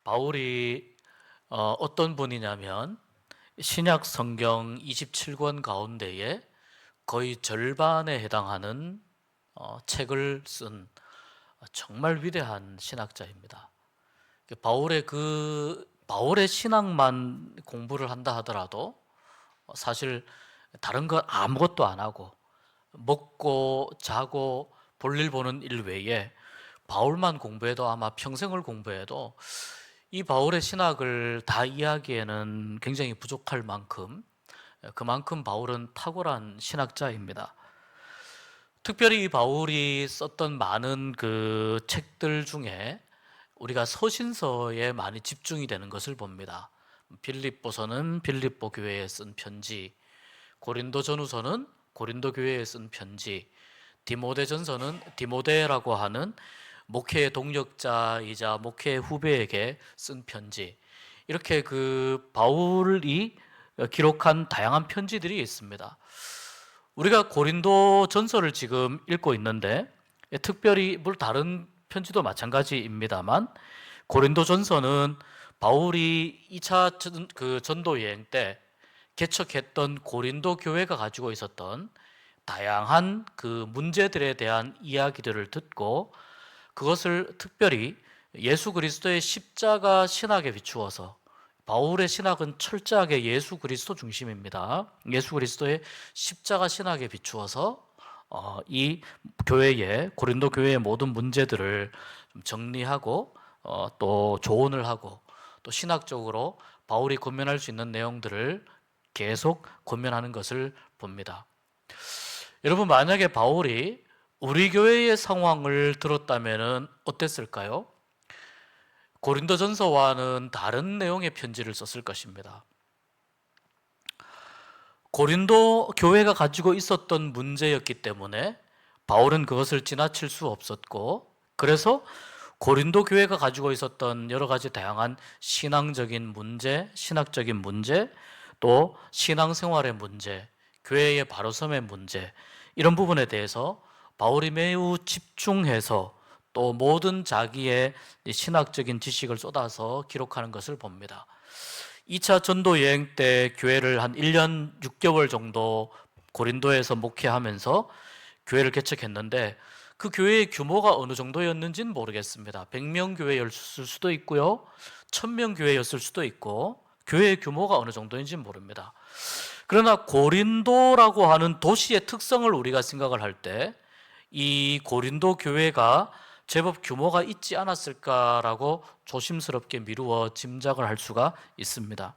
바울이 어떤 분이냐면 신약 성경 27권 가운데에 거의 절반에 해당하는 책을 쓴 정말 위대한 신학자입니다. 바울의 신학만 공부를 한다 하더라도 사실 다른 건 아무것도 안 하고 먹고 자고 볼일 보는 일 외에 바울만 공부해도 아마 평생을 공부해도 이 바울의 신학을 다 이해하기에는 굉장히 부족할 만큼 그만큼 바울은 탁월한 신학자입니다. 특별히 이 바울이 썼던 많은 그 책들 중에 우리가 서신서에 많이 집중이 되는 것을 봅니다. 빌립보서는 빌립보 교회에 쓴 편지, 고린도전후서는 고린도 교회에 쓴 편지, 디모데전서는 디모데라고 하는 목회의 동력자이자 목회 후배에게 쓴 편지, 이렇게 그 바울이 기록한 다양한 편지들이 있습니다. 우리가 고린도 전서를 지금 읽고 있는데 특별히 물론 다른 편지도 마찬가지입니다만 고린도 전서는 바울이 2차 전도 여행 때 개척했던 고린도 교회가 가지고 있었던 다양한 그 문제들에 대한 이야기들을 듣고 그것을 특별히 예수 그리스도의 십자가 신학에 비추어서, 바울의 신학은 철저하게 예수 그리스도 중심입니다. 예수 그리스도의 십자가 신학에 비추어서 이 교회의 고린도 교회의 모든 문제들을 좀 정리하고 또 조언을 하고 또 신학적으로 바울이 권면할 수 있는 내용들을 계속 권면하는 것을 봅니다. 여러분, 만약에 바울이 우리 교회의 상황을 들었다면 어땠을까요? 고린도전서와는 다른 내용의 편지를 썼을 것입니다. 고린도 교회가 가지고 있었던 문제였기 때문에 바울은 그것을 지나칠 수 없었고, 그래서 고린도 교회가 가지고 있었던 여러 가지 다양한 신앙적인 문제, 신학적인 문제, 또 신앙생활의 문제, 교회의 바로섬의 문제, 이런 부분에 대해서 바울이 매우 집중해서 또 모든 자기의 신학적인 지식을 쏟아서 기록하는 것을 봅니다. 2차 전도 여행 때 교회를 한 1년 6개월 정도 고린도에서 목회하면서 교회를 개척했는데 그 교회의 규모가 어느 정도였는지는 모르겠습니다. 100명 교회였을 수도 있고요, 1000명 교회였을 수도 있고, 교회의 규모가 어느 정도인지는 모릅니다. 그러나 고린도라고 하는 도시의 특성을 우리가 생각을 할 때 이 고린도 교회가 제법 규모가 있지 않았을까라고 조심스럽게 미루어 짐작을 할 수가 있습니다.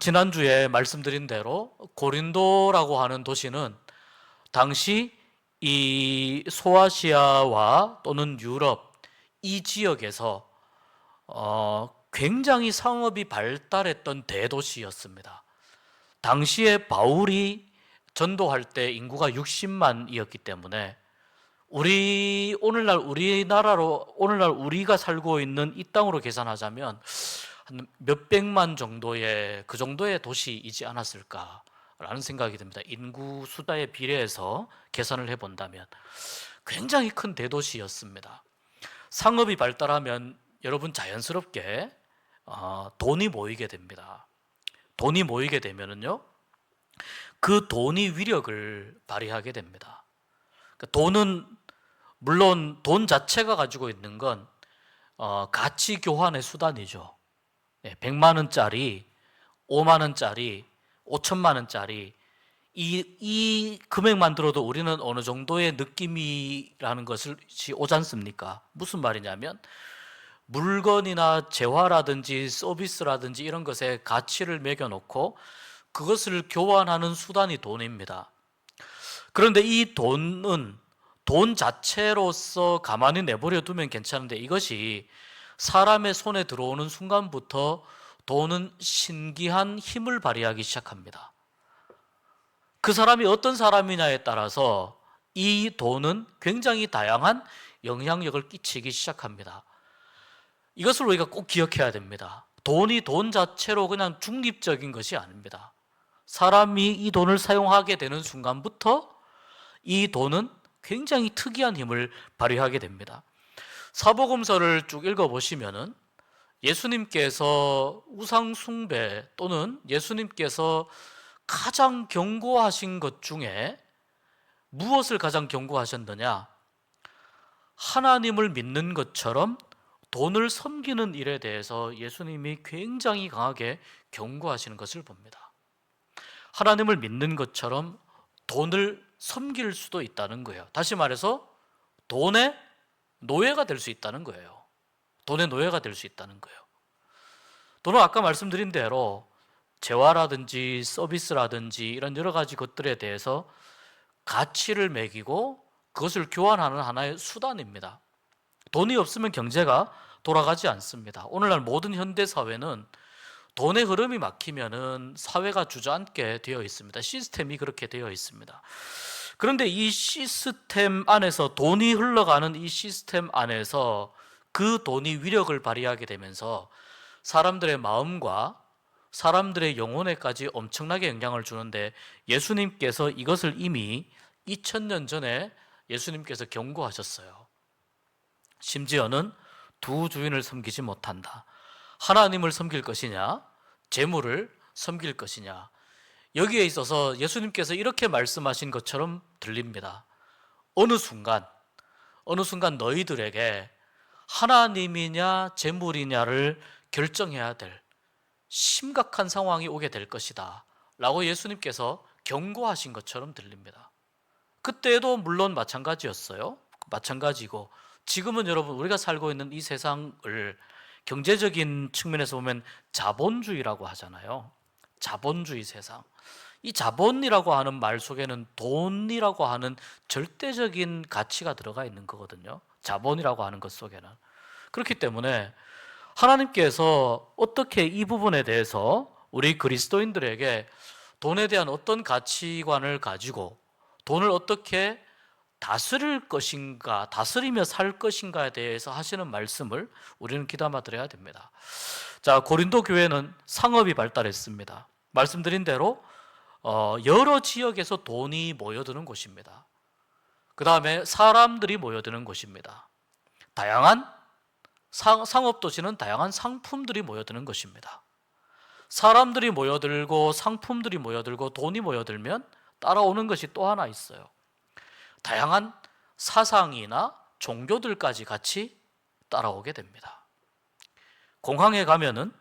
지난주에 말씀드린 대로 고린도라고 하는 도시는 당시 이 소아시아와 또는 유럽 이 지역에서 굉장히 상업이 발달했던 대도시였습니다. 당시에 바울이 전도할 때 인구가 60만이었기 때문에 오늘날 우리가 살고 있는 이 땅으로 계산하자면 한 몇백만 정도의 그 정도의 도시이지 않았을까라는 생각이 듭니다. 인구 수에 비례해서 계산을 해본다면 굉장히 큰 대도시였습니다. 상업이 발달하면 여러분 자연스럽게 돈이 모이게 됩니다. 돈이 모이게 되면은요, 그 돈이 위력을 발휘하게 됩니다. 돈은 물론 돈 자체가 가지고 있는 건 가치 교환의 수단이죠. 100만 원짜리, 5만 원짜리, 5천만 원짜리 이 금액만 들어도 우리는 어느 정도의 느낌이라는 것이 오지 않습니까? 무슨 말이냐면 물건이나 재화라든지 서비스라든지 이런 것에 가치를 매겨놓고 그것을 교환하는 수단이 돈입니다. 그런데 이 돈은 돈 자체로서 가만히 내버려 두면 괜찮은데 이것이 사람의 손에 들어오는 순간부터 돈은 신기한 힘을 발휘하기 시작합니다. 그 사람이 어떤 사람이냐에 따라서 이 돈은 굉장히 다양한 영향력을 끼치기 시작합니다. 이것을 우리가 꼭 기억해야 됩니다. 돈이 돈 자체로 그냥 중립적인 것이 아닙니다. 사람이 이 돈을 사용하게 되는 순간부터 이 돈은 굉장히 특이한 힘을 발휘하게 됩니다. 사복음서를 쭉 읽어보시면은 예수님께서 우상 숭배 또는 예수님께서 가장 경고하신 것 중에 무엇을 가장 경고하셨느냐? 하나님을 믿는 것처럼 돈을 섬기는 일에 대해서 예수님이 굉장히 강하게 경고하시는 것을 봅니다. 하나님을 믿는 것처럼 돈을 섬길 수도 있다는 거예요. 다시 말해서 돈의 노예가 될 수 있다는 거예요. 돈의 노예가 될 수 있다는 거예요. 돈은 아까 말씀드린 대로 재화라든지 서비스라든지 이런 여러 가지 것들에 대해서 가치를 매기고 그것을 교환하는 하나의 수단입니다. 돈이 없으면 경제가 돌아가지 않습니다. 오늘날 모든 현대 사회는 돈의 흐름이 막히면은 사회가 주저앉게 되어 있습니다. 시스템이 그렇게 되어 있습니다. 그런데 이 시스템 안에서 돈이 흘러가는 이 시스템 안에서 그 돈이 위력을 발휘하게 되면서 사람들의 마음과 사람들의 영혼에까지 엄청나게 영향을 주는데 예수님께서 이것을 이미 2000년 전에 예수님께서 경고하셨어요. 심지어는 두 주인을 섬기지 못한다. 하나님을 섬길 것이냐, 재물을 섬길 것이냐. 여기에 있어서 예수님께서 이렇게 말씀하신 것처럼 들립니다. 어느 순간 너희들에게 하나님이냐 재물이냐를 결정해야 될 심각한 상황이 오게 될 것이다 라고 예수님께서 경고하신 것처럼 들립니다. 그때도 물론 마찬가지였어요. 마찬가지고 지금은 여러분 우리가 살고 있는 이 세상을 경제적인 측면에서 보면 자본주의라고 하잖아요. 자본주의 세상. 이 자본이라고 하는 말 속에는 돈이라고 하는 절대적인 가치가 들어가 있는 거거든요. 자본이라고 하는 것 속에는. 그렇기 때문에 하나님께서 어떻게 이 부분에 대해서 우리 그리스도인들에게 돈에 대한 어떤 가치관을 가지고 돈을 어떻게 다스릴 것인가, 다스리며 살 것인가에 대해서 하시는 말씀을 우리는 귀담아 들어야 됩니다. 자, 고린도 교회는 상업이 발달했습니다. 말씀드린 대로 여러 지역에서 돈이 모여드는 곳입니다. 그 다음에 사람들이 모여드는 곳입니다. 다양한 상업도시는 다양한 상품들이 모여드는 것입니다. 사람들이 모여들고 상품들이 모여들고 돈이 모여들면 따라오는 것이 또 하나 있어요. 다양한 사상이나 종교들까지 같이 따라오게 됩니다. 공항에 가면은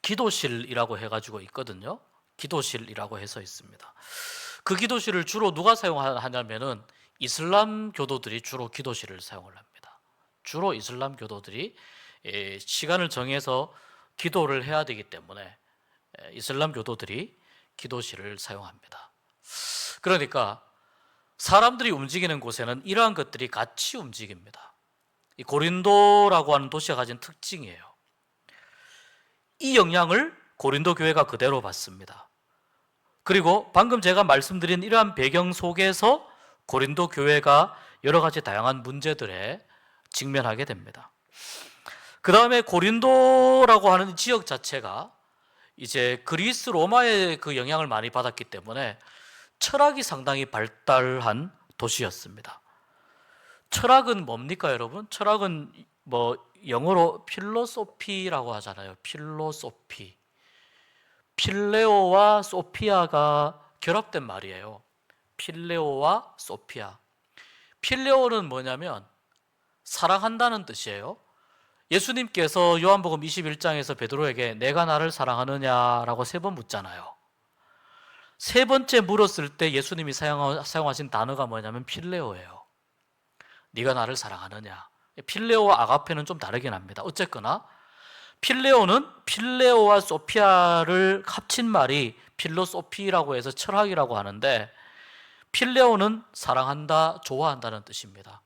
기도실이라고 해가지고 있거든요. 기도실이라고 해서 있습니다. 그 기도실을 주로 누가 사용하냐면은 이슬람 교도들이 주로 기도실을 사용을 합니다. 주로 이슬람 교도들이 시간을 정해서 기도를 해야 되기 때문에 이슬람 교도들이 기도실을 사용합니다. 그러니까 사람들이 움직이는 곳에는 이러한 것들이 같이 움직입니다. 이 고린도라고 하는 도시가 가진 특징이에요. 이 영향을 고린도 교회가 그대로 받습니다. 그리고 방금 제가 말씀드린 이러한 배경 속에서 고린도 교회가 여러 가지 다양한 문제들에 직면하게 됩니다. 그 다음에 고린도라고 하는 지역 자체가 이제 그리스 로마의 그 영향을 많이 받았기 때문에 철학이 상당히 발달한 도시였습니다. 철학은 뭡니까, 여러분? 철학은 영어로 필로소피라고 하잖아요. 필로소피. 필레오와 소피아가 결합된 말이에요. 필레오와 소피아. 필레오는 뭐냐면 사랑한다는 뜻이에요. 예수님께서 요한복음 21장에서 베드로에게 내가 나를 사랑하느냐라고 3번 묻잖아요. 3번째 물었을 때 예수님이 사용하신 단어가 뭐냐면 필레오예요. 네가 나를 사랑하느냐. 필레오와 아가페는 좀 다르긴 합니다. 어쨌거나 필레오는 필레오와 소피아를 합친 말이 필로소피라고 해서 철학이라고 하는데 필레오는 사랑한다, 좋아한다는 뜻입니다.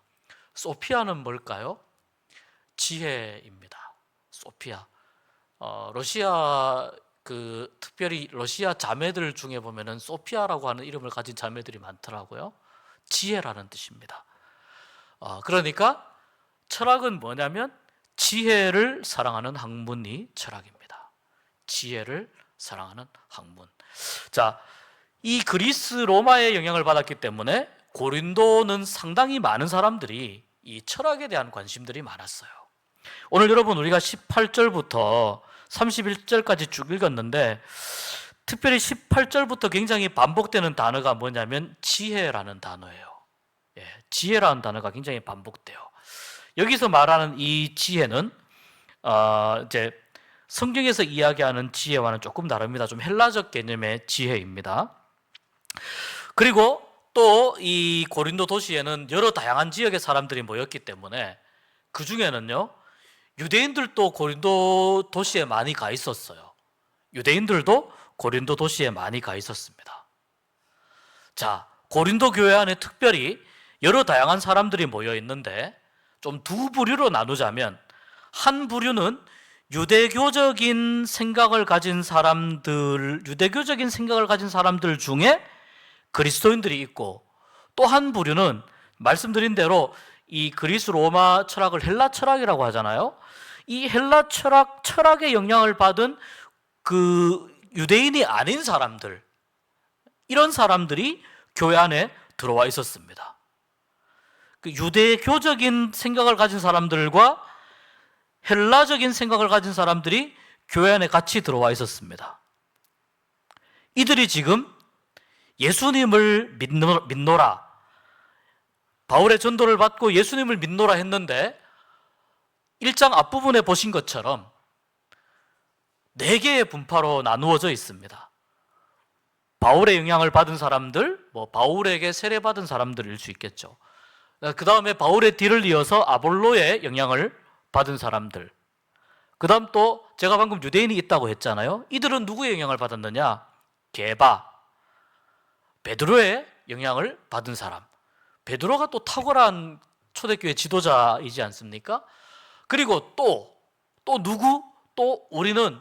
소피아는 뭘까요? 지혜입니다. 소피아. 러시아 특별히 러시아 자매들 중에 보면은 소피아라고 하는 이름을 가진 자매들이 많더라고요. 지혜라는 뜻입니다. 그러니까 철학은 뭐냐면 지혜를 사랑하는 학문이 철학입니다. 지혜를 사랑하는 학문. 자, 이 그리스 로마의 영향을 받았기 때문에 고린도는 상당히 많은 사람들이 이 철학에 대한 관심들이 많았어요. 오늘 여러분 우리가 18절부터 31절까지 쭉 읽었는데 특별히 18절부터 굉장히 반복되는 단어가 뭐냐면 지혜라는 단어예요. 지혜라는 단어가 굉장히 반복돼요. 여기서 말하는 이 지혜는 이제 성경에서 이야기하는 지혜와는 조금 다릅니다. 좀 헬라적 개념의 지혜입니다. 그리고 또 이 고린도 도시에는 여러 다양한 지역의 사람들이 모였기 때문에 그 중에는요 유대인들도 고린도 도시에 많이 가 있었어요. 유대인들도 고린도 도시에 많이 가 있었습니다. 자, 고린도 교회 안에 특별히 여러 다양한 사람들이 모여 있는데 좀 두 부류로 나누자면 한 부류는 유대교적인 생각을 가진 사람들 중에 그리스도인들이 있고, 또 한 부류는 말씀드린 대로 이 그리스 로마 철학을 헬라 철학이라고 하잖아요. 이 헬라 철학의 영향을 받은 그 유대인이 아닌 사람들, 이런 사람들이 교회 안에 들어와 있었습니다. 그 유대교적인 생각을 가진 사람들과 헬라적인 생각을 가진 사람들이 교회 안에 같이 들어와 있었습니다. 이들이 지금 예수님을 믿노라, 바울의 전도를 받고 예수님을 믿노라 했는데 1장 앞부분에 보신 것처럼 4개의 분파로 나누어져 있습니다. 바울의 영향을 받은 사람들, 바울에게 세례받은 사람들일 수 있겠죠. 그 다음에 바울의 뒤를 이어서 아볼로의 영향을 받은 사람들, 그 다음 또 제가 방금 유대인이 있다고 했잖아요. 이들은 누구의 영향을 받았느냐? 게바, 베드로의 영향을 받은 사람. 베드로가 또 탁월한 초대교회 지도자이지 않습니까? 그리고 또 누구? 또 우리는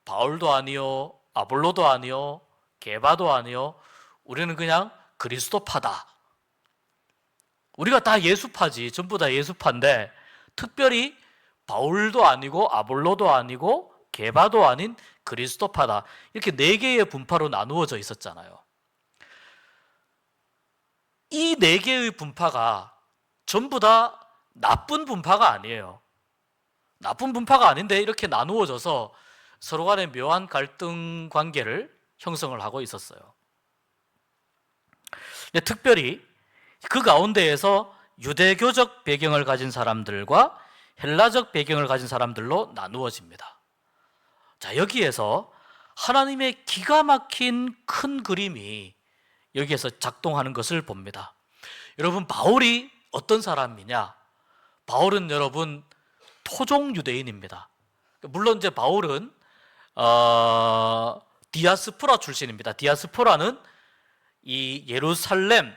바울도 아니요, 아볼로도 아니요, 게바도 아니요, 우리는 그냥 그리스도파다. 우리가 다 예수파지, 전부 다 예수파인데 특별히 바울도 아니고 아볼로도 아니고 게바도 아닌 그리스도파다. 이렇게 4개의 분파로 나누어져 있었잖아요. 이 4개의 분파가 전부 다 나쁜 분파가 아니에요. 나쁜 분파가 아닌데 이렇게 나누어져서 서로 간에 묘한 갈등 관계를 형성을 하고 있었어요. 특별히 그 가운데에서 유대교적 배경을 가진 사람들과 헬라적 배경을 가진 사람들로 나누어집니다. 자, 여기에서 하나님의 기가 막힌 큰 그림이 여기에서 작동하는 것을 봅니다. 여러분, 바울이 어떤 사람이냐? 바울은 여러분 토종 유대인입니다. 물론 이제 바울은 디아스포라 출신입니다. 디아스포라는 이 예루살렘,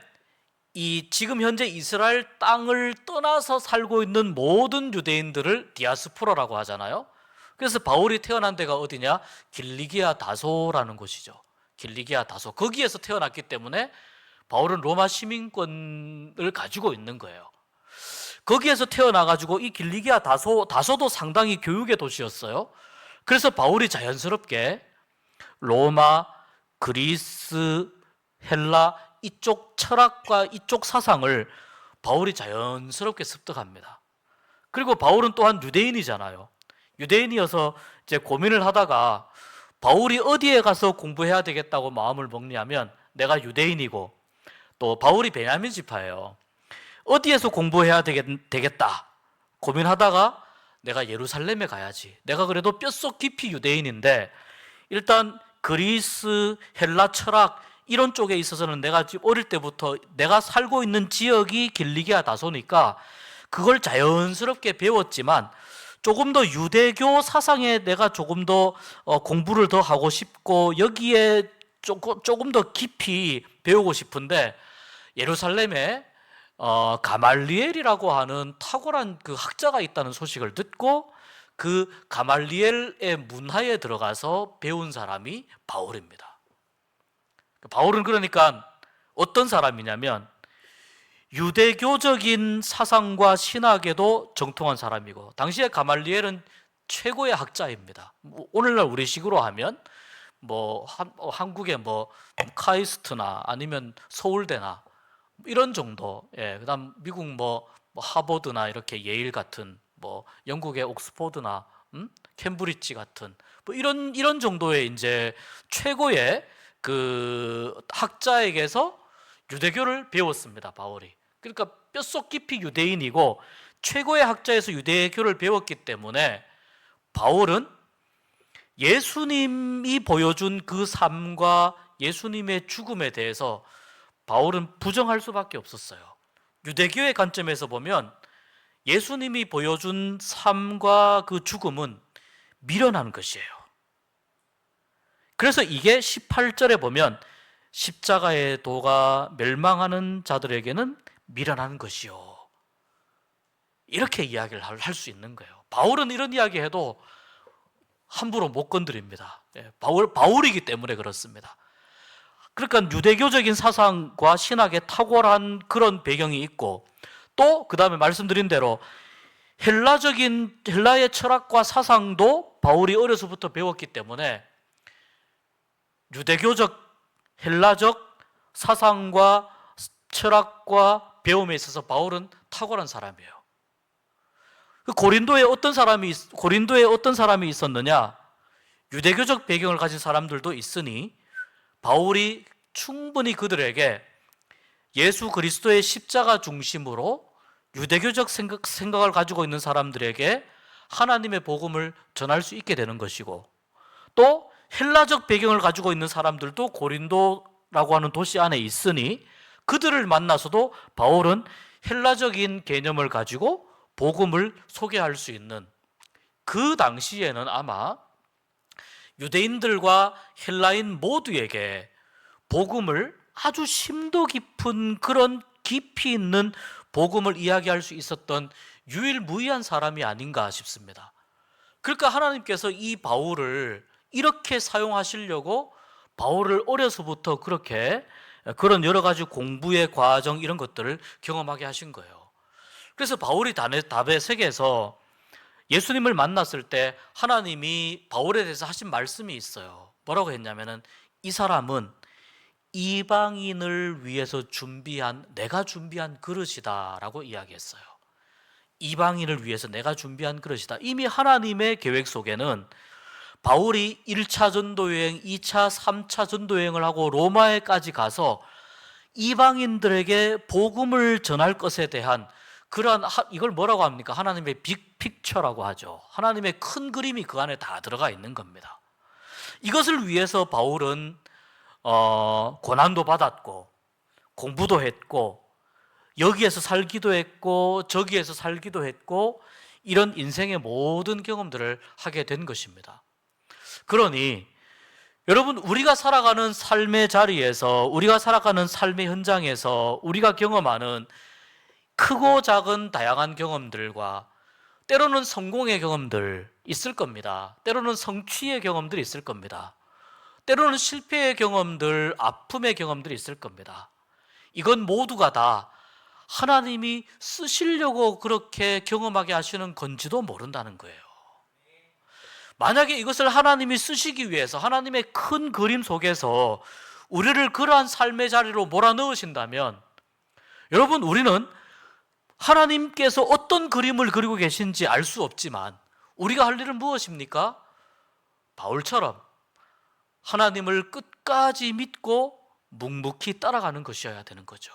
이 지금 현재 이스라엘 땅을 떠나서 살고 있는 모든 유대인들을 디아스포라라고 하잖아요. 그래서 바울이 태어난 데가 어디냐? 길리기아 다소라는 곳이죠. 길리기아 다소. 거기에서 태어났기 때문에 바울은 로마 시민권을 가지고 있는 거예요. 거기에서 태어나가지고 이 길리기아 다소도 상당히 교육의 도시였어요. 그래서 바울이 자연스럽게 로마, 그리스, 헬라 이쪽 철학과 이쪽 사상을 바울이 자연스럽게 습득합니다. 그리고 바울은 또한 유대인이잖아요. 유대인이어서 이제 고민을 하다가 바울이 어디에 가서 공부해야 되겠다고 마음을 먹냐면, 내가 유대인이고 또 바울이 베냐민 지파예요. 어디에서 공부해야 되겠다 고민하다가 내가 예루살렘에 가야지. 내가 그래도 뼛속 깊이 유대인인데 일단 그리스, 헬라 철학 이런 쪽에 있어서는 내가 지금 어릴 때부터 내가 살고 있는 지역이 길리기아 다소니까 그걸 자연스럽게 배웠지만 조금 더 유대교 사상에 내가 조금 더 공부를 더 하고 싶고 여기에 조금 더 깊이 배우고 싶은데 예루살렘에 가말리엘이라고 하는 탁월한 그 학자가 있다는 소식을 듣고 그 가말리엘의 문화에 들어가서 배운 사람이 바울입니다. 바울은 그러니까 어떤 사람이냐면 유대교적인 사상과 신학에도 정통한 사람이고, 당시에 가말리엘은 최고의 학자입니다. 오늘날 우리식으로 하면 한국의 카이스트나 아니면 서울대나 이런 정도. 그다음 미국 뭐 하버드나 이렇게 예일 같은, 뭐 영국의 옥스포드나 캠브리지 같은 뭐 이런 정도의 이제 최고의 그 학자에게서 유대교를 배웠습니다, 바울이. 그러니까 뼛속 깊이 유대인이고 최고의 학자에서 유대교를 배웠기 때문에 바울은 예수님이 보여준 그 삶과 예수님의 죽음에 대해서 바울은 부정할 수밖에 없었어요. 유대교의 관점에서 보면 예수님이 보여준 삶과 그 죽음은 미련한 것이에요. 그래서 이게 18절에 보면 십자가의 도가 멸망하는 자들에게는 미련한 것이요, 이렇게 이야기를 할 수 있는 거예요. 바울은 이런 이야기 해도 함부로 못 건드립니다. 바울이기 때문에 그렇습니다. 그러니까 유대교적인 사상과 신학에 탁월한 그런 배경이 있고, 또 그 다음에 말씀드린 대로 헬라의 철학과 사상도 바울이 어려서부터 배웠기 때문에 유대교적 헬라적 사상과 철학과 배움에 있어서 바울은 탁월한 사람이에요. 고린도에 어떤 사람이 있었느냐? 유대교적 배경을 가진 사람들도 있으니 바울이 충분히 그들에게 예수 그리스도의 십자가 중심으로 유대교적 생각을 가지고 있는 사람들에게 하나님의 복음을 전할 수 있게 되는 것이고, 또 헬라적 배경을 가지고 있는 사람들도 고린도라고 하는 도시 안에 있으니 그들을 만나서도 바울은 헬라적인 개념을 가지고 복음을 소개할 수 있는, 그 당시에는 아마 유대인들과 헬라인 모두에게 복음을 아주 심도 깊은 그런 깊이 있는 복음을 이야기할 수 있었던 유일무이한 사람이 아닌가 싶습니다. 그러니까 하나님께서 이 바울을 이렇게 사용하시려고 바울을 어려서부터 그렇게 그런 여러 가지 공부의 과정 이런 것들을 경험하게 하신 거예요. 그래서 바울이 다베섹에서 예수님을 만났을 때 하나님이 바울에 대해서 하신 말씀이 있어요. 뭐라고 했냐면은 이 사람은 이방인을 위해서 내가 준비한 그릇이다라고 이야기했어요. 이방인을 위해서 내가 준비한 그릇이다. 이미 하나님의 계획 속에는 바울이 1차 전도여행, 2차, 3차 전도여행을 하고 로마에까지 가서 이방인들에게 복음을 전할 것에 대한 그러한, 이걸 뭐라고 합니까? 하나님의 빅픽처라고 하죠. 하나님의 큰 그림이 그 안에 다 들어가 있는 겁니다. 이것을 위해서 바울은 고난도 받았고 공부도 했고 여기에서 살기도 했고 저기에서 살기도 했고 이런 인생의 모든 경험들을 하게 된 것입니다. 그러니 여러분, 우리가 살아가는 삶의 자리에서, 우리가 살아가는 삶의 현장에서 우리가 경험하는 크고 작은 다양한 경험들과 때로는 성공의 경험들 있을 겁니다. 때로는 성취의 경험들이 있을 겁니다. 때로는 실패의 경험들, 아픔의 경험들이 있을 겁니다. 이건 모두가 다 하나님이 쓰시려고 그렇게 경험하게 하시는 건지도 모른다는 거예요. 만약에 이것을 하나님이 쓰시기 위해서 하나님의 큰 그림 속에서 우리를 그러한 삶의 자리로 몰아넣으신다면, 여러분, 우리는 하나님께서 어떤 그림을 그리고 계신지 알 수 없지만 우리가 할 일은 무엇입니까? 바울처럼 하나님을 끝까지 믿고 묵묵히 따라가는 것이어야 되는 거죠.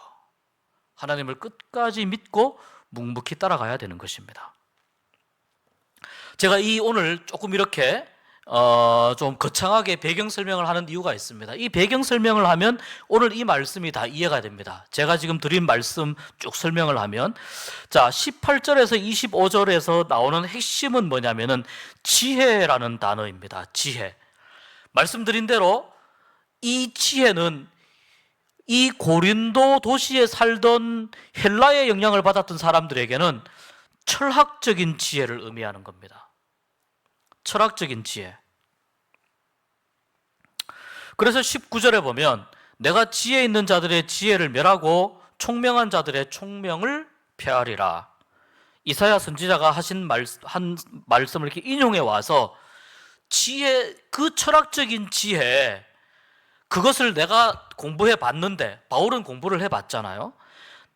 하나님을 끝까지 믿고 묵묵히 따라가야 되는 것입니다. 제가 오늘 조금 이렇게 좀 거창하게 배경 설명을 하는 이유가 있습니다. 이 배경 설명을 하면 오늘 이 말씀이 다 이해가 됩니다. 제가 지금 드린 말씀 쭉 설명을 하면, 자, 18절에서 25절에서 나오는 핵심은 뭐냐면은 지혜라는 단어입니다. 지혜. 말씀드린 대로 이 지혜는 이 고린도 도시에 살던 헬라의 영향을 받았던 사람들에게는 철학적인 지혜를 의미하는 겁니다. 철학적인 지혜. 그래서 19절에 보면 내가 지혜 있는 자들의 지혜를 멸하고 총명한 자들의 총명을 폐하리라. 이사야 선지자가 한 말씀을 이렇게 인용해 와서 지혜, 그 철학적인 지혜, 그것을 내가 공부해 봤는데, 바울은 공부를 해 봤잖아요.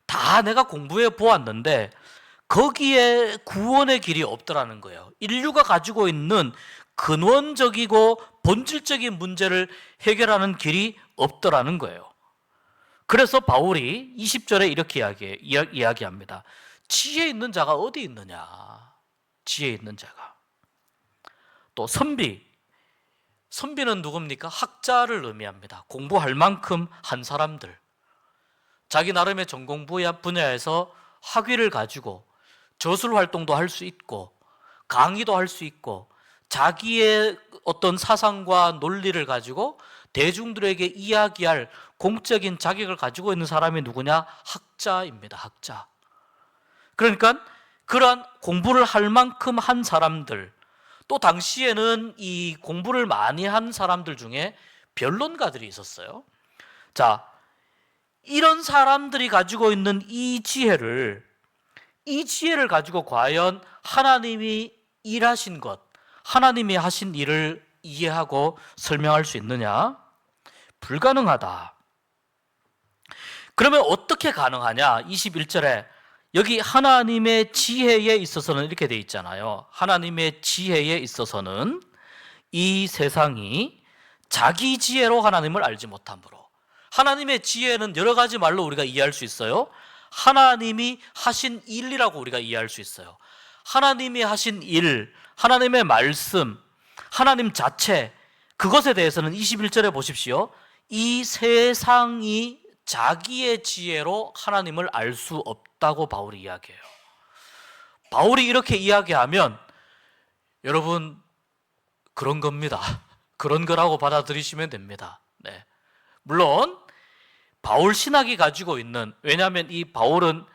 다 내가 공부해 보았는데 거기에 구원의 길이 없더라는 거예요. 인류가 가지고 있는 근원적이고 본질적인 문제를 해결하는 길이 없더라는 거예요. 그래서 바울이 20절에 이렇게 이야기합니다. 지혜 있는 자가 어디 있느냐? 지혜 있는 자가. 또 선비는 누굽니까? 학자를 의미합니다. 공부할 만큼 한 사람들, 자기 나름의 전공 분야에서 학위를 가지고 저술 활동도 할 수 있고 강의도 할 수 있고 자기의 어떤 사상과 논리를 가지고 대중들에게 이야기할 공적인 자격을 가지고 있는 사람이 누구냐? 학자입니다. 학자. 그러니까 그러한 공부를 할 만큼 한 사람들, 또 당시에는 이 공부를 많이 한 사람들 중에 변론가들이 있었어요. 자, 이런 사람들이 가지고 있는 이 지혜를 가지고 과연 하나님이 일하신 것, 하나님이 하신 일을 이해하고 설명할 수 있느냐? 불가능하다. 그러면 어떻게 가능하냐? 21절에 여기 하나님의 지혜에 있어서는 이렇게 돼 있잖아요. 하나님의 지혜에 있어서는 이 세상이 자기 지혜로 하나님을 알지 못함으로. 하나님의 지혜는 여러 가지 말로 우리가 이해할 수 있어요. 하나님이 하신 일이라고 우리가 이해할 수 있어요. 하나님이 하신 일, 하나님의 말씀, 하나님 자체, 그것에 대해서는 21절에 보십시오. 이 세상이 자기의 지혜로 하나님을 알 수 없다고 바울이 이야기해요. 바울이 이렇게 이야기하면 여러분 그런 겁니다. 그런 거라고 받아들이시면 됩니다. 네. 물론 바울 신학이 가지고 있는, 왜냐하면 이 바울은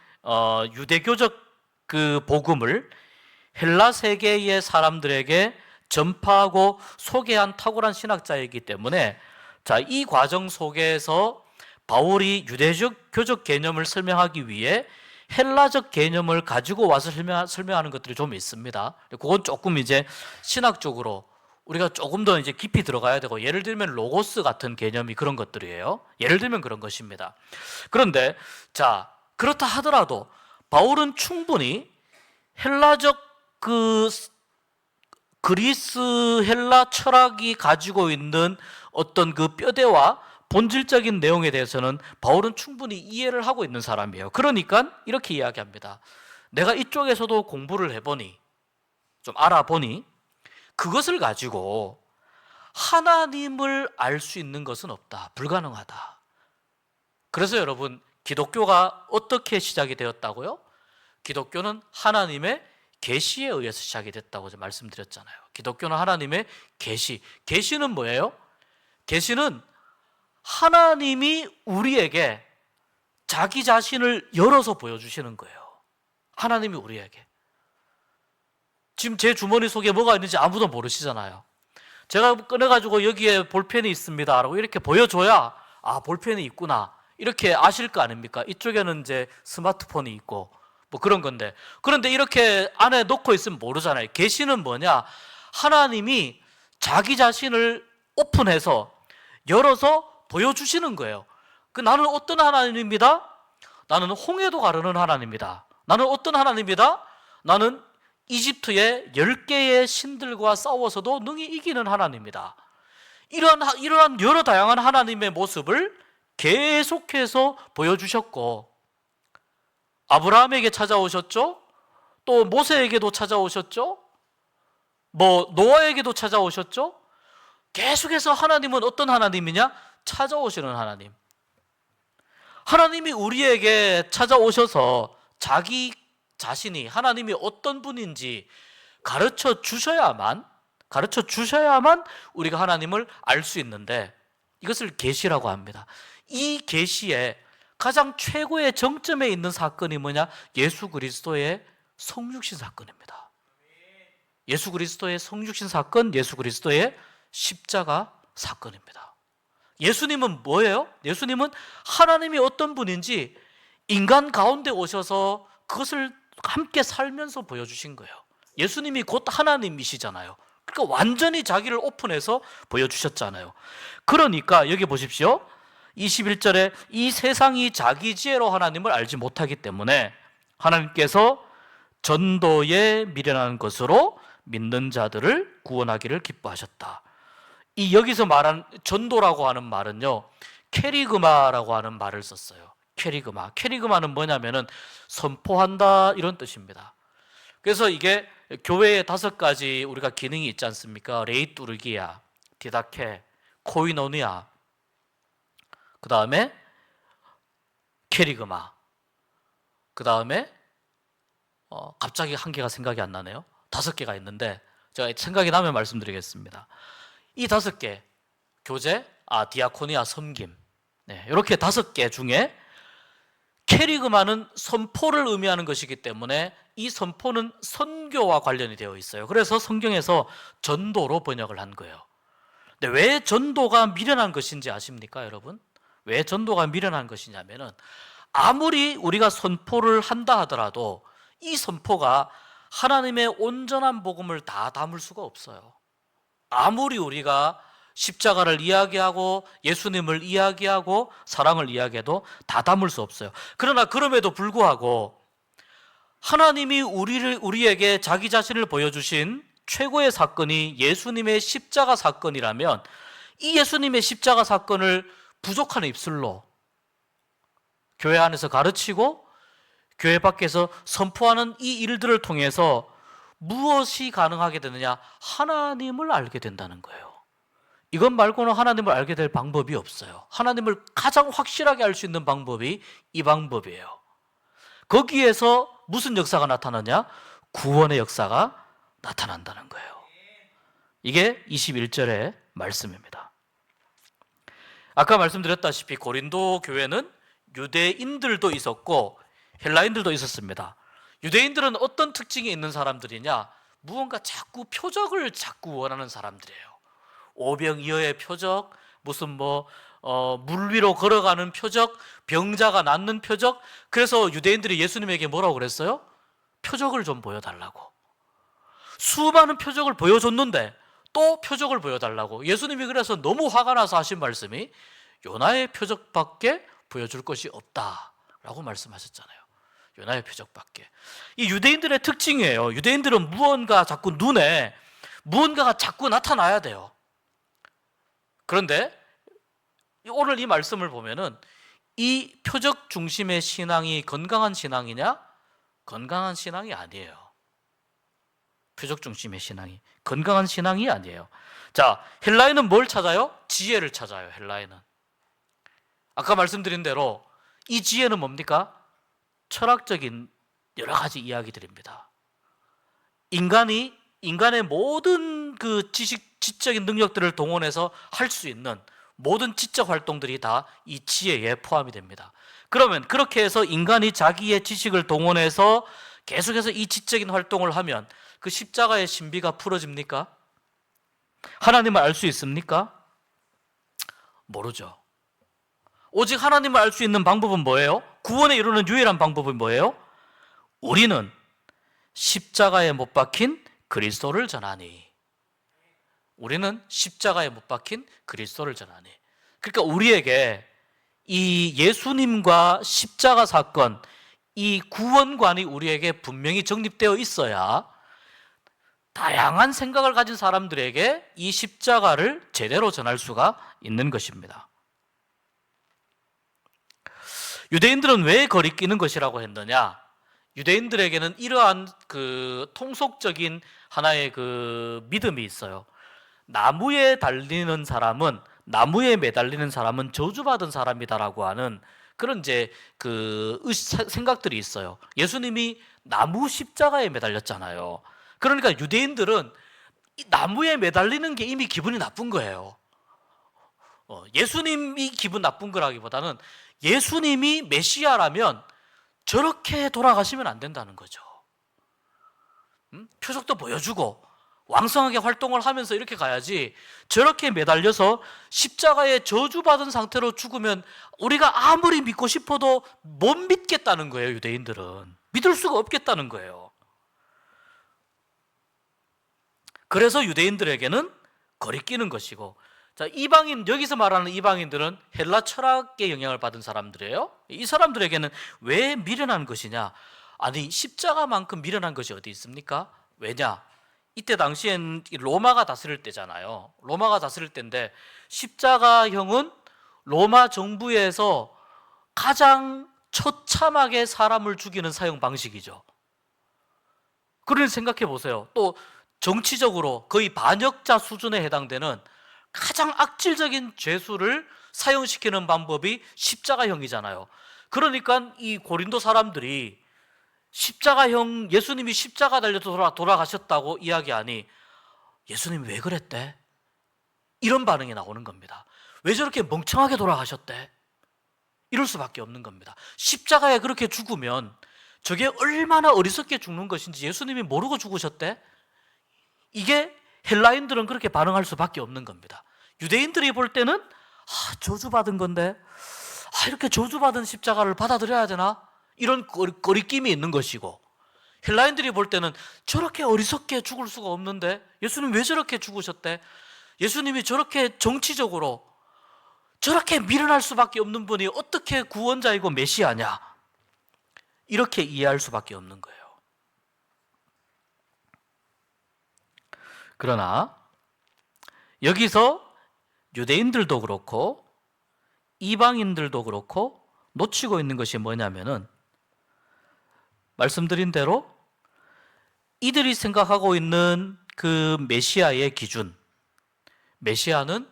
유대교적 그 복음을 헬라 세계의 사람들에게 전파하고 소개한 탁월한 신학자이기 때문에 자, 이 과정 속에서 바울이 유대교적 개념을 설명하기 위해 헬라적 개념을 가지고 와서 설명하는 것들이 좀 있습니다. 그건 조금 이제 신학적으로 우리가 조금 더 이제 깊이 들어가야 되고, 예를 들면 로고스 같은 개념이 그런 것들이에요. 예를 들면 그런 것입니다. 그런데 자, 그렇다 하더라도 바울은 충분히 헬라적 그 그리스 헬라 철학이 가지고 있는 어떤 그 뼈대와 본질적인 내용에 대해서는 바울은 충분히 이해를 하고 있는 사람이에요. 그러니까 이렇게 이야기합니다. 내가 이쪽에서도 공부를 해보니, 좀 알아보니 그것을 가지고 하나님을 알 수 있는 것은 없다. 불가능하다. 그래서 여러분, 기독교가 어떻게 시작이 되었다고요? 기독교는 하나님의 계시에 의해서 시작이 됐다고 말씀드렸잖아요. 기독교는 하나님의 계시는 뭐예요? 계시는 하나님이 우리에게 자기 자신을 열어서 보여주시는 거예요. 하나님이 우리에게. 지금 제 주머니 속에 뭐가 있는지 아무도 모르시잖아요. 제가 꺼내가지고 여기에 볼펜이 있습니다 라고 이렇게 보여줘야 아, 볼펜이 있구나 이렇게 아실 거 아닙니까? 이쪽에는 이제 스마트폰이 있고 뭐 그런 건데, 그런데 이렇게 안에 놓고 있으면 모르잖아요. 계시는 뭐냐? 하나님이 자기 자신을 오픈해서 열어서 보여주시는 거예요. 나는 어떤 하나님입니다? 나는 홍해도 가르는 하나님이다. 나는 어떤 하나님이다? 나는 이집트의 10개의 신들과 싸워서도 능히 이기는 하나님이다. 이러한 여러 다양한 하나님의 모습을 계속해서 보여주셨고, 아브라함에게 찾아오셨죠? 또 모세에게도 찾아오셨죠? 노아에게도 찾아오셨죠? 계속해서 하나님은 어떤 하나님이냐? 찾아오시는 하나님. 하나님이 우리에게 찾아오셔서 자기 자신이 하나님이 어떤 분인지 가르쳐 주셔야만 우리가 하나님을 알 수 있는데, 이것을 계시라고 합니다. 이 계시에 가장 최고의 정점에 있는 사건이 뭐냐? 예수 그리스도의 성육신 사건입니다. 예수 그리스도의 성육신 사건, 예수 그리스도의 십자가 사건입니다. 예수님은 뭐예요? 예수님은 하나님이 어떤 분인지 인간 가운데 오셔서 그것을 함께 살면서 보여주신 거예요. 예수님이 곧 하나님이시잖아요. 그러니까 완전히 자기를 오픈해서 보여주셨잖아요. 그러니까 여기 보십시오. 21절에 이 세상이 자기 지혜로 하나님을 알지 못하기 때문에 하나님께서 전도에 미련한 것으로 믿는 자들을 구원하기를 기뻐하셨다. 이 여기서 말한 전도라고 하는 말은요, 캐리그마라고 하는 말을 썼어요. 캐리그마는 뭐냐면은 선포한다 이런 뜻입니다. 그래서 이게 교회에 5가지 우리가 기능이 있지 않습니까? 레이뚜르기야, 디다케, 코이노니아, 그 다음에 캐리그마, 그 다음에 갑자기 한 개가 생각이 안 나네요. 5개가 있는데 제가 생각이 나면 말씀드리겠습니다. 이 5개, 교제, 디아코니아, 섬김, 이렇게 5개 중에 캐리그마는 선포를 의미하는 것이기 때문에 이 선포는 선교와 관련이 되어 있어요. 그래서 성경에서 전도로 번역을 한 거예요. 근데 왜 전도가 미련한 것인지 아십니까, 여러분? 왜 전도가 미련한 것이냐면은 아무리 우리가 선포를 한다 하더라도 이 선포가 하나님의 온전한 복음을 다 담을 수가 없어요. 아무리 우리가 십자가를 이야기하고 예수님을 이야기하고 사랑을 이야기해도 다 담을 수 없어요. 그러나 그럼에도 불구하고 하나님이 우리에게 자기 자신을 보여주신 최고의 사건이 예수님의 십자가 사건이라면 이 예수님의 십자가 사건을 부족한 입술로 교회 안에서 가르치고 교회 밖에서 선포하는 이 일들을 통해서 무엇이 가능하게 되느냐? 하나님을 알게 된다는 거예요. 이것 말고는 하나님을 알게 될 방법이 없어요. 하나님을 가장 확실하게 알 수 있는 방법이 이 방법이에요. 거기에서 무슨 역사가 나타나냐? 구원의 역사가 나타난다는 거예요. 이게 21절의 말씀입니다. 아까 말씀드렸다시피 고린도 교회는 유대인들도 있었고 헬라인들도 있었습니다. 유대인들은 어떤 특징이 있는 사람들이냐? 무언가 자꾸 표적을 자꾸 원하는 사람들이에요. 오병이어의 표적, 무슨 물 위로 걸어가는 표적, 병자가 낫는 표적. 그래서 유대인들이 예수님에게 뭐라고 그랬어요? 표적을 좀 보여달라고. 수많은 표적을 보여줬는데 또 표적을 보여달라고. 예수님이 그래서 너무 화가 나서 하신 말씀이 요나의 표적밖에 보여줄 것이 없다라고 말씀하셨잖아요. 요나의 표적밖에. 이 유대인들의 특징이에요. 유대인들은 무언가 자꾸 눈에 무언가가 자꾸 나타나야 돼요. 그런데 오늘 이 말씀을 보면은 이 표적 중심의 신앙이 건강한 신앙이냐? 건강한 신앙이 아니에요. 표적 중심의 신앙이 건강한 신앙이 아니에요. 자, 헬라인은 뭘 찾아요? 지혜를 찾아요. 헬라인은 아까 말씀드린 대로 이 지혜는 뭡니까? 철학적인 여러 가지 이야기들입니다. 인간의 모든 그 지적인 능력들을 동원해서 할 수 있는 모든 지적 활동들이 다 이 지혜에 포함이 됩니다. 그러면 그렇게 해서 인간이 자기의 지식을 동원해서 계속해서 이 지적인 활동을 하면 그 십자가의 신비가 풀어집니까? 하나님을 알 수 있습니까? 모르죠. 오직 하나님을 알 수 있는 방법은 뭐예요? 구원에 이루는 유일한 방법은 뭐예요? 우리는 십자가에 못 박힌 그리스도를 전하니. 우리는 십자가에 못 박힌 그리스도를 전하니. 그러니까 우리에게 이 예수님과 십자가 사건, 이 구원관이 우리에게 분명히 정립되어 있어야 다양한 생각을 가진 사람들에게 이 십자가를 제대로 전할 수가 있는 것입니다. 유대인들은 왜 거리끼는 것이라고 했느냐? 유대인들에게는 이러한 그 통속적인 하나의 그 믿음이 있어요. 나무에 매달리는 사람은 저주받은 사람이다라고 하는 그런 이제 그 생각들이 있어요. 예수님이 나무 십자가에 매달렸잖아요. 그러니까 유대인들은 이 나무에 매달리는 게 이미 기분이 나쁜 거예요. 예수님이 기분 나쁜 거라기보다는 예수님이 메시아라면 저렇게 돌아가시면 안 된다는 거죠. 표적도 보여주고 왕성하게 활동을 하면서 이렇게 가야지 저렇게 매달려서 십자가에 저주받은 상태로 죽으면 우리가 아무리 믿고 싶어도 못 믿겠다는 거예요. 유대인들은 믿을 수가 없겠다는 거예요. 그래서 유대인들에게는 거리끼는 것이고 자, 이방인, 여기서 말하는 이방인들은 헬라 철학의 영향을 받은 사람들이에요. 이 사람들에게는 왜 미련한 것이냐? 아니, 십자가만큼 미련한 것이 어디 있습니까? 왜냐? 이때 당시엔 로마가 다스릴 때잖아요. 로마가 다스릴 때인데 십자가형은 로마 정부에서 가장 처참하게 사람을 죽이는 사형 방식이죠. 그걸 생각해 보세요. 또 정치적으로 거의 반역자 수준에 해당되는 가장 악질적인 죄수를 사형시키는 방법이 십자가형이잖아요. 그러니까 이 고린도 사람들이 십자가형, 예수님이 십자가 달려 돌아가셨다고 이야기하니 예수님이 왜 그랬대? 이런 반응이 나오는 겁니다. 왜 저렇게 멍청하게 돌아가셨대? 이럴 수밖에 없는 겁니다. 십자가에 그렇게 죽으면 저게 얼마나 어리석게 죽는 것인지 예수님이 모르고 죽으셨대? 이게 헬라인들은 그렇게 반응할 수밖에 없는 겁니다. 유대인들이 볼 때는 저주받은 건데 이렇게 저주받은 십자가를 받아들여야 되나? 이런 거리낌이 있는 것이고, 헬라인들이 볼 때는 저렇게 어리석게 죽을 수가 없는데 예수님 왜 저렇게 죽으셨대? 예수님이 저렇게 정치적으로 저렇게 미련할 수밖에 없는 분이 어떻게 구원자이고 메시아냐? 이렇게 이해할 수밖에 없는 거예요. 그러나 여기서 유대인들도 그렇고 이방인들도 그렇고 놓치고 있는 것이 뭐냐면은, 말씀드린 대로 이들이 생각하고 있는 그 메시아의 기준, 메시아는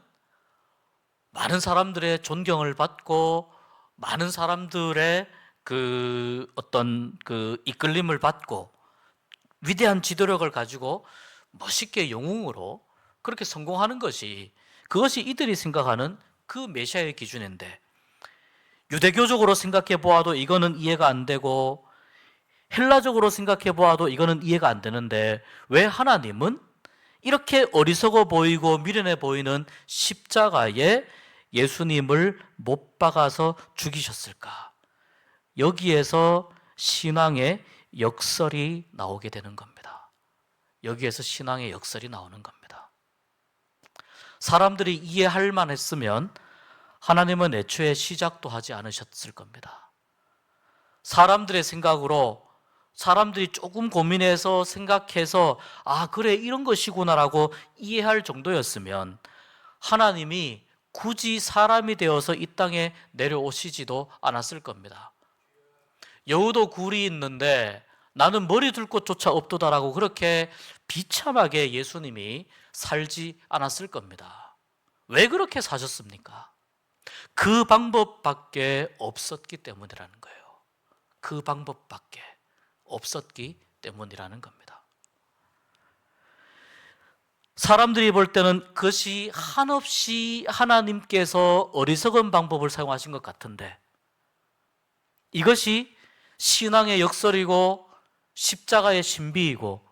많은 사람들의 존경을 받고 많은 사람들의 그 어떤 그 이끌림을 받고 위대한 지도력을 가지고 멋있게 영웅으로 그렇게 성공하는 것이, 그것이 이들이 생각하는 그 메시아의 기준인데, 유대교적으로 생각해 보아도 이거는 이해가 안 되고 헬라적으로 생각해 보아도 이거는 이해가 안 되는데, 왜 하나님은 이렇게 어리석어 보이고 미련해 보이는 십자가에 예수님을 못 박아서 죽이셨을까? 여기에서 신앙의 역설이 나오게 되는 겁니다. 여기에서 신앙의 역설이 나오는 겁니다. 사람들이 이해할 만했으면 하나님은 애초에 시작도 하지 않으셨을 겁니다. 사람들의 생각으로, 사람들이 조금 고민해서 생각해서 그래 이런 것이구나라고 이해할 정도였으면 하나님이 굳이 사람이 되어서 이 땅에 내려오시지도 않았을 겁니다. 여우도 굴이 있는데 나는 머리 둘 곳조차 없도다라고 그렇게 비참하게 예수님이 살지 않았을 겁니다. 왜 그렇게 사셨습니까? 그 방법밖에 없었기 때문이라는 거예요. 그 방법밖에 없었기 때문이라는 겁니다. 사람들이 볼 때는 그것이 한없이 하나님께서 어리석은 방법을 사용하신 것 같은데, 이것이 신앙의 역설이고 십자가의 신비이고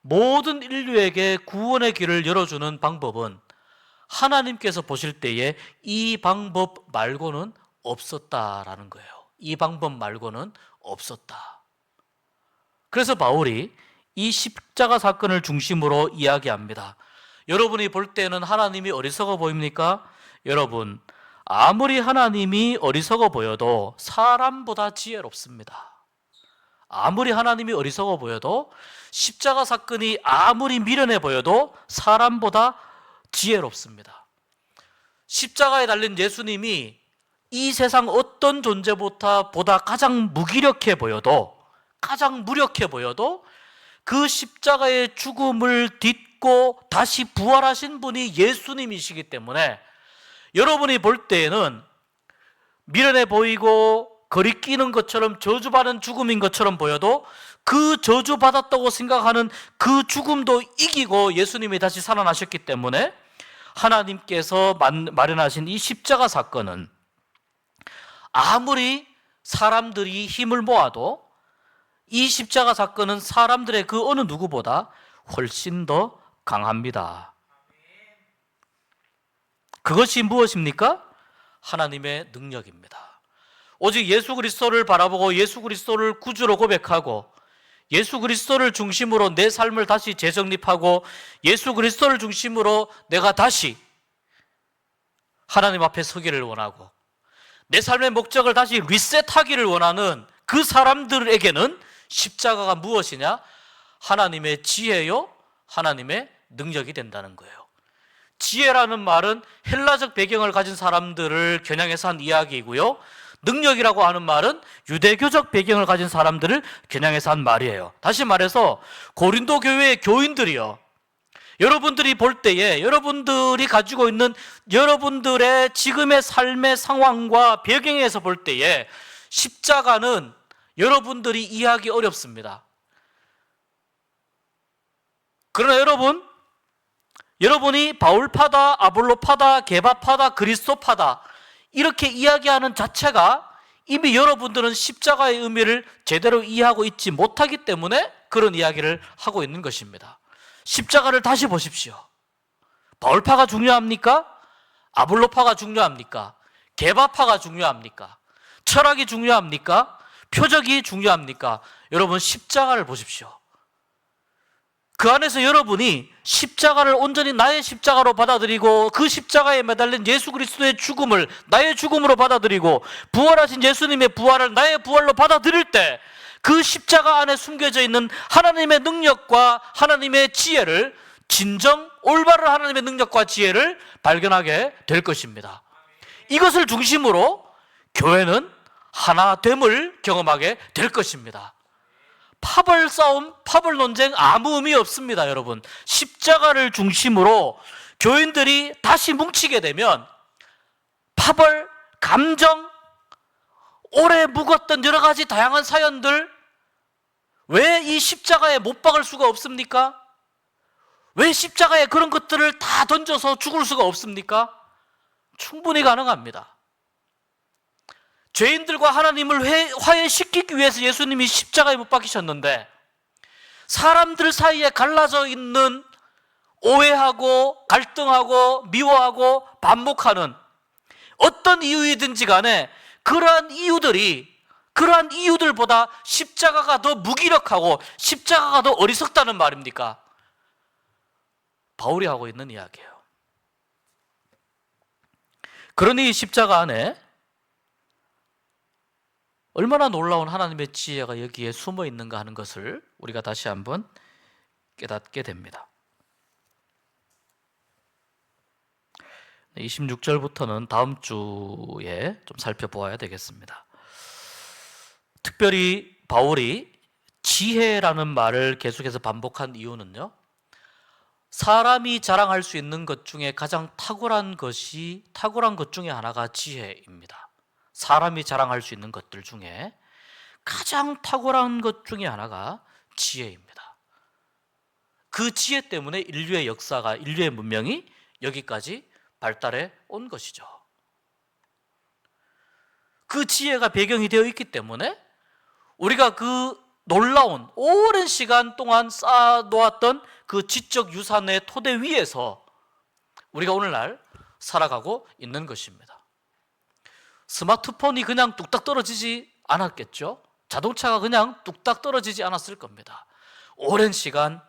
모든 인류에게 구원의 길을 열어주는 방법은 하나님께서 보실 때에 이 방법 말고는 없었다라는 거예요. 이 방법 말고는 없었다. 그래서 바울이 이 십자가 사건을 중심으로 이야기합니다. 여러분이 볼 때는 하나님이 어리석어 보입니까? 여러분, 아무리 하나님이 어리석어 보여도 사람보다 지혜롭습니다. 아무리 하나님이 어리석어 보여도, 십자가 사건이 아무리 미련해 보여도 사람보다 지혜롭습니다. 십자가에 달린 예수님이 이 세상 어떤 존재보다 가장 무기력해 보여도, 가장 무력해 보여도 그 십자가의 죽음을 딛고 다시 부활하신 분이 예수님이시기 때문에 여러분이 볼 때에는 미련해 보이고 거리끼는 것처럼 저주받은 죽음인 것처럼 보여도 그 저주받았다고 생각하는 그 죽음도 이기고 예수님이 다시 살아나셨기 때문에 하나님께서 마련하신 이 십자가 사건은 아무리 사람들이 힘을 모아도 이 십자가 사건은 사람들의 그 어느 누구보다 훨씬 더 강합니다. 그것이 무엇입니까? 하나님의 능력입니다. 오직 예수 그리스도를 바라보고 예수 그리스도를 구주로 고백하고 예수 그리스도를 중심으로 내 삶을 다시 재정립하고 예수 그리스도를 중심으로 내가 다시 하나님 앞에 서기를 원하고 내 삶의 목적을 다시 리셋하기를 원하는 그 사람들에게는 십자가가 무엇이냐? 하나님의 지혜요, 하나님의 능력이 된다는 거예요. 지혜라는 말은 헬라적 배경을 가진 사람들을 겨냥해서 한 이야기이고요, 능력이라고 하는 말은 유대교적 배경을 가진 사람들을 겨냥해서 한 말이에요. 다시 말해서 고린도 교회의 교인들이요, 여러분들이 볼 때에 여러분들이 가지고 있는 여러분들의 지금의 삶의 상황과 배경에서 볼 때에 십자가는 여러분들이 이해하기 어렵습니다. 그러나 여러분이 바울파다, 아볼로파다, 게바파다, 그리스도파다 이렇게 이야기하는 자체가 이미 여러분들은 십자가의 의미를 제대로 이해하고 있지 못하기 때문에 그런 이야기를 하고 있는 것입니다. 십자가를 다시 보십시오. 바울파가 중요합니까? 아볼로파가 중요합니까? 게바파가 중요합니까? 철학이 중요합니까? 표적이 중요합니까? 여러분, 십자가를 보십시오. 그 안에서 여러분이 십자가를 온전히 나의 십자가로 받아들이고 그 십자가에 매달린 예수 그리스도의 죽음을 나의 죽음으로 받아들이고 부활하신 예수님의 부활을 나의 부활로 받아들일 때 그 십자가 안에 숨겨져 있는 하나님의 능력과 하나님의 지혜를, 진정 올바른 하나님의 능력과 지혜를 발견하게 될 것입니다. 이것을 중심으로 교회는 하나됨을 경험하게 될 것입니다. 파벌 싸움, 파벌 논쟁 아무 의미 없습니다, 여러분. 십자가를 중심으로 교인들이 다시 뭉치게 되면 파벌, 감정, 오래 묵었던 여러 가지 다양한 사연들, 왜 이 십자가에 못 박을 수가 없습니까? 왜 십자가에 그런 것들을 다 던져서 죽을 수가 없습니까? 충분히 가능합니다. 죄인들과 하나님을 화해시키기 위해서 예수님이 십자가에 못 박히셨는데 사람들 사이에 갈라져 있는, 오해하고 갈등하고 미워하고 반목하는 어떤 이유이든지 간에 그러한 이유들보다 십자가가 더 무기력하고 십자가가 더 어리석다는 말입니까? 바울이 하고 있는 이야기예요. 그러니 십자가 안에 얼마나 놀라운 하나님의 지혜가 여기에 숨어 있는가 하는 것을 우리가 다시 한번 깨닫게 됩니다. 26절부터는 다음 주에 좀 살펴보아야 되겠습니다. 특별히 바울이 지혜라는 말을 계속해서 반복한 이유는요, 사람이 자랑할 수 있는 것 중에 가장 탁월한 것 중에 하나가 지혜입니다. 사람이 자랑할 수 있는 것들 중에 가장 탁월한 것 중에 하나가 지혜입니다. 그 지혜 때문에 인류의 역사가, 인류의 문명이 여기까지 발달해 온 것이죠. 그 지혜가 배경이 되어 있기 때문에 우리가 그 놀라운 오랜 시간 동안 쌓아놓았던 그 지적 유산의 토대 위에서 우리가 오늘날 살아가고 있는 것입니다. 스마트폰이 그냥 뚝딱 떨어지지 않았겠죠? 자동차가 그냥 뚝딱 떨어지지 않았을 겁니다. 오랜 시간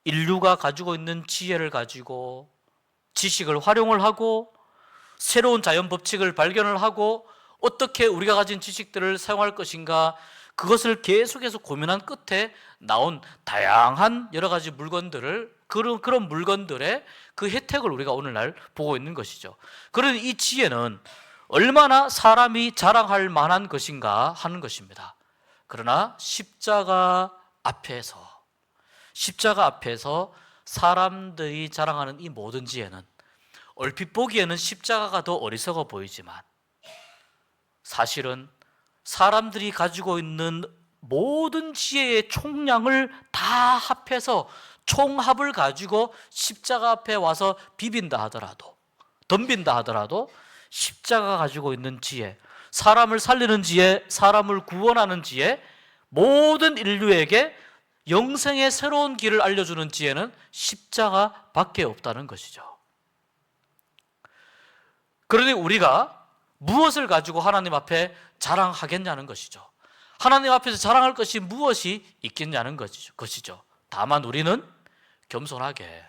인류가 가지고 있는 지혜를 가지고 지식을 활용을 하고 새로운 자연 법칙을 발견을 하고 어떻게 우리가 가진 지식들을 사용할 것인가, 그것을 계속해서 고민한 끝에 나온 다양한 여러 가지 물건들을, 그런 물건들의 그 혜택을 우리가 오늘날 보고 있는 것이죠. 그러니 이 지혜는 얼마나 사람이 자랑할 만한 것인가 하는 것입니다. 그러나 십자가 앞에서 사람들이 자랑하는 이 모든 지혜는 얼핏 보기에는 십자가가 더 어리석어 보이지만 사실은 사람들이 가지고 있는 모든 지혜의 총량을 다 합해서 총합을 가지고 십자가 앞에 와서 덤빈다 하더라도 십자가가 가지고 있는 지혜, 사람을 살리는 지혜, 사람을 구원하는 지혜, 모든 인류에게 영생의 새로운 길을 알려주는 지혜는 십자가밖에 없다는 것이죠. 그러니 우리가 무엇을 가지고 하나님 앞에 자랑하겠냐는 것이죠. 하나님 앞에서 자랑할 것이 무엇이 있겠냐는 것이죠. 다만 우리는 겸손하게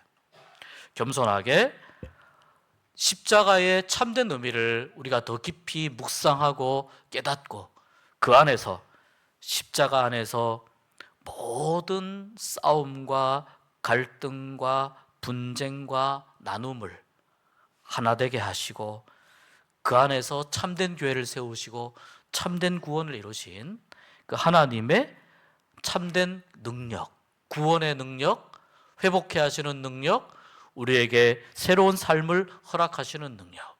십자가의 참된 의미를 우리가 더 깊이 묵상하고 깨닫고 그 안에서 십자가 안에서 모든 싸움과 갈등과 분쟁과 나눔을 하나 되게 하시고 그 안에서 참된 교회를 세우시고 참된 구원을 이루신 그 하나님의 참된 능력, 구원의 능력, 회복해 하시는 능력, 우리에게 새로운 삶을 허락하시는 능력,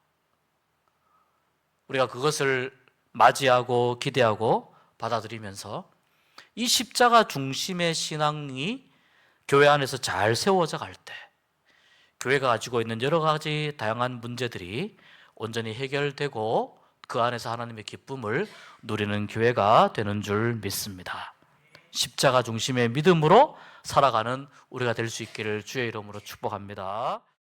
우리가 그것을 맞이하고 기대하고 받아들이면서 이 십자가 중심의 신앙이 교회 안에서 잘 세워져 갈 때 교회가 가지고 있는 여러 가지 다양한 문제들이 온전히 해결되고 그 안에서 하나님의 기쁨을 누리는 교회가 되는 줄 믿습니다. 십자가 중심의 믿음으로 살아가는 우리가 될 수 있기를 주의 이름으로 축복합니다.